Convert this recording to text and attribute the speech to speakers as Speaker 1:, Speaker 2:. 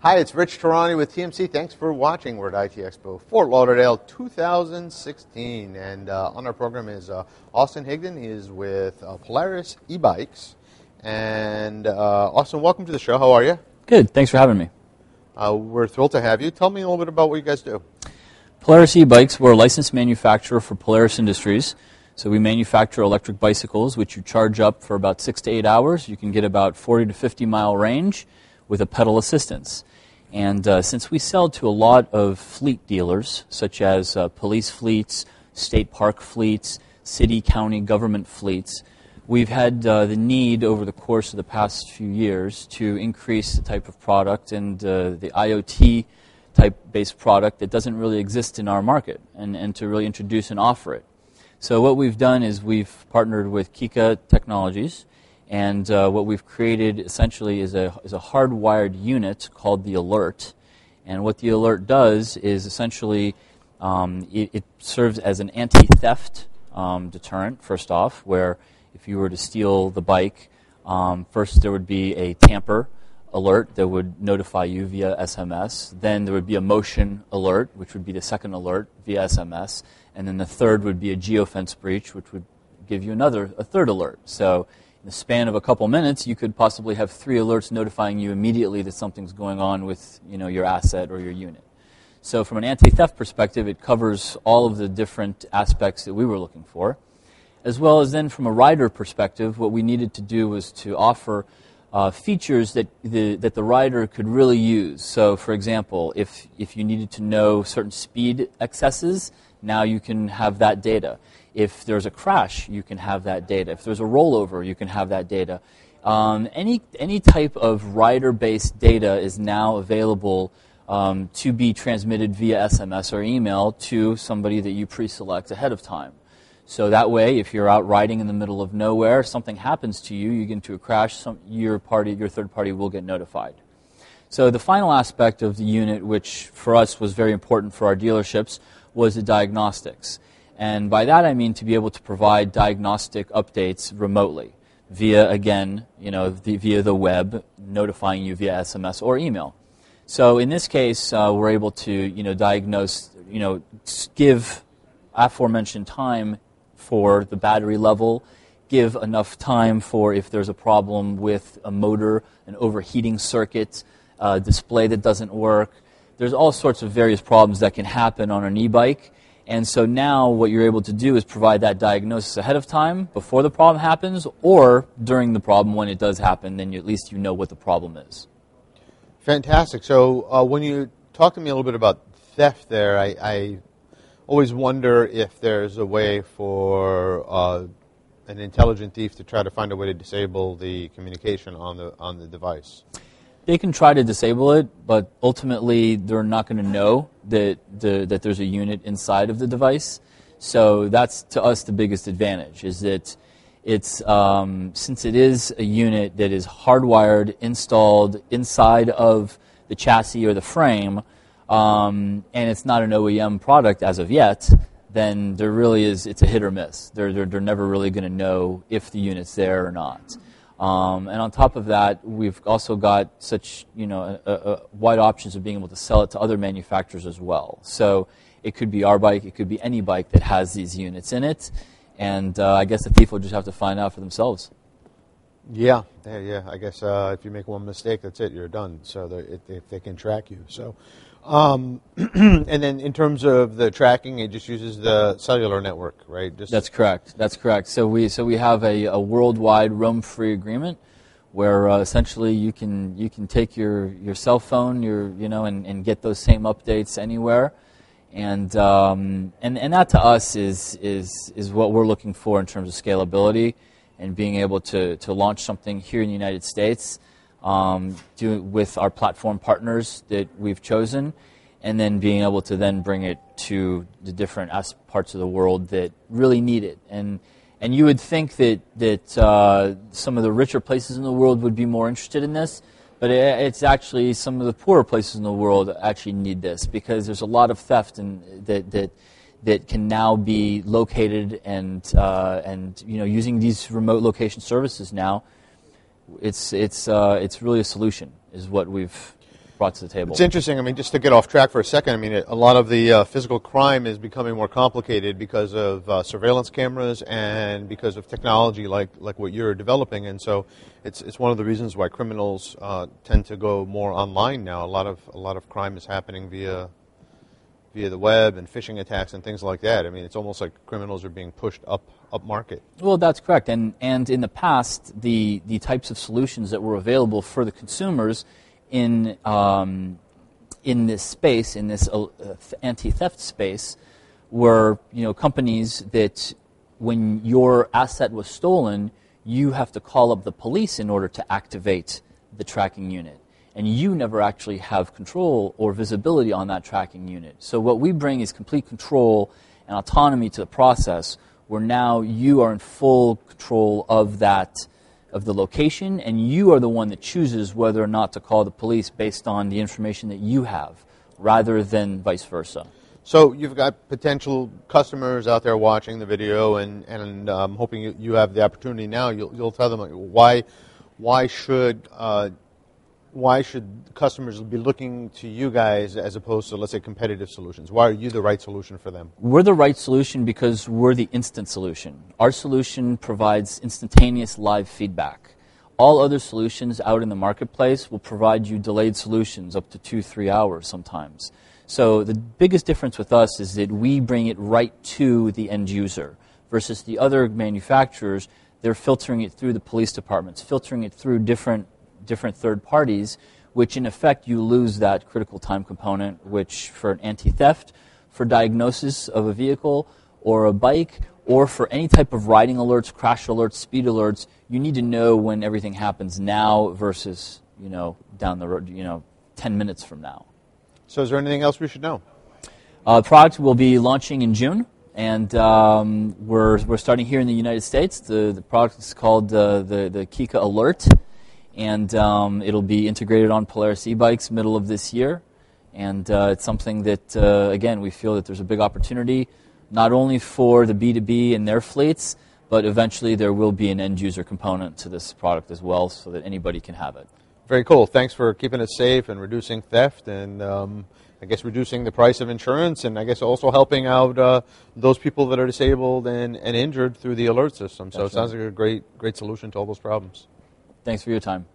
Speaker 1: Hi, it's Rich Tarani with TMC. Thanks for watching. We're at IT Expo Fort Lauderdale 2016. And on our program is Austin Higdon. He is with Polaris e-bikes. And Austin, welcome to the show. How are you?
Speaker 2: Good. Thanks for having me.
Speaker 1: We're thrilled to have you. Tell me a little bit about what you guys do.
Speaker 2: Polaris e-bikes, we're a licensed manufacturer for Polaris Industries. So we manufacture electric bicycles, which you charge up for about 6 to 8 hours. You can get about 40 to 50 mile range with a pedal assistance. And since we sell to a lot of fleet dealers, such as police fleets, state park fleets, city, county, government fleets, we've had the need over the course of the past few years to increase the type of product and the IoT type-based product that doesn't really exist in our market, and to really introduce and offer it. So what we've done is we've partnered with Kika Technologies, and what we've created essentially is a hardwired unit called the Alert. And what the Alert does is essentially it serves as an anti-theft deterrent, first off, where if you were to steal the bike, first there would be a tamper alert that would notify you via SMS. Then there would be a motion alert, which would be the second alert via SMS. And then the third would be a geofence breach, which would give you a third alert. So in the span of a couple minutes, you could possibly have 3 alerts notifying you immediately that something's going on with your asset or your unit. So from an anti-theft perspective, it covers all of the different aspects that we were looking for. As well as then from a rider perspective, what we needed to do was to offer features that the rider could really use. So for example, if you needed to know certain speed excesses, now you can have that data. If there's a crash, you can have that data. If there's a rollover, you can have that data. Any type of rider-based data is now available to be transmitted via SMS or email to somebody that you pre-select ahead of time. So that way, if you're out riding in the middle of nowhere, something happens to you, you get into a crash, your third party will get notified. So the final aspect of the unit, which for us was very important for our dealerships, was the diagnostics. And by that I mean to be able to provide diagnostic updates remotely via, again, via the web, notifying you via SMS or email. So in this case, we're able to, diagnose, give aforementioned time for the battery level, give enough time for if there's a problem with a motor, an overheating circuit, a display that doesn't work. There's all sorts of various problems that can happen on an e-bike. And so now what you're able to do is provide that diagnosis ahead of time, before the problem happens, or during the problem when it does happen, then at least you know what the problem is.
Speaker 1: Fantastic. So when you talk to me a little bit about theft there, I always wonder if there's a way for an intelligent thief to try to find a way to disable the communication on the device.
Speaker 2: They can try to disable it, but ultimately they're not going to know that there's a unit inside of the device. So that's, to us, the biggest advantage, is that it's since it is a unit that is hardwired, installed inside of the chassis or the frame, and it's not an OEM product as of yet, then there really is, it's a hit or miss. They're never really going to know if the unit's there or not. And on top of that, we've also got such wide options of being able to sell it to other manufacturers as well. So it could be our bike, it could be any bike that has these units in it, and I guess the thief will just have to find out for themselves.
Speaker 1: Yeah. I guess if you make one mistake, that's it. You're done. So if they can track you. So, and then in terms of the tracking, it just uses the cellular network, right?
Speaker 2: That's correct. So we have a worldwide roam-free agreement where essentially you can take your cell phone, and get those same updates anywhere. And that to us is what we're looking for in terms of scalability and being able to launch something here in the United States with our platform partners that we've chosen, and then being able to then bring it to the different parts of the world that really need it. And you would think that some of the richer places in the world would be more interested in this, but it's actually some of the poorer places in the world that actually need this, because there's a lot of theft that can now be located and using these remote location services now. It's really a solution, is what we've brought to the table.
Speaker 1: It's interesting. I mean, just to get off track for a second, I mean, a lot of the physical crime is becoming more complicated because of surveillance cameras and because of technology like what you're developing. And so it's one of the reasons why criminals tend to go more online now. A lot of crime is happening via the web and phishing attacks and things like that. I mean, it's almost like criminals are being pushed up market.
Speaker 2: Well, that's correct. And in the past, the types of solutions that were available for the consumers in this space, in this anti-theft space, were companies that when your asset was stolen, you have to call up the police in order to activate the tracking unit. And you never actually have control or visibility on that tracking unit. So what we bring is complete control and autonomy to the process, where now you are in full control of the location, and you are the one that chooses whether or not to call the police based on the information that you have, rather than vice versa.
Speaker 1: So you've got potential customers out there watching the video, and I'm hoping you have the opportunity now. You'll tell them why should customers be looking to you guys as opposed to, let's say, competitive solutions? Why are you the right solution for them?
Speaker 2: We're the right solution because we're the instant solution. Our solution provides instantaneous live feedback. All other solutions out in the marketplace will provide you delayed solutions up to 2-3 hours sometimes. So the biggest difference with us is that we bring it right to the end user versus the other manufacturers. They're filtering it through the police departments, filtering it through different third parties, which in effect you lose that critical time component, which for an anti-theft, for diagnosis of a vehicle or a bike, or for any type of riding alerts, crash alerts, speed alerts, you need to know when everything happens now versus down the road, 10 minutes from now.
Speaker 1: So is there anything else we should know?
Speaker 2: The product will be launching in June, and we're starting here in the United States. The product is called the Kika Alert. And it'll be integrated on Polaris e-bikes middle of this year. And it's something that, again, we feel that there's a big opportunity, not only for the B2B and their fleets, but eventually there will be an end-user component to this product as well so that anybody can have it.
Speaker 1: Very cool. Thanks for keeping us safe and reducing theft and I guess reducing the price of insurance, and I guess also helping out those people that are disabled and injured through the alert system. So it sounds like a great solution to all those problems.
Speaker 2: Thanks for your time.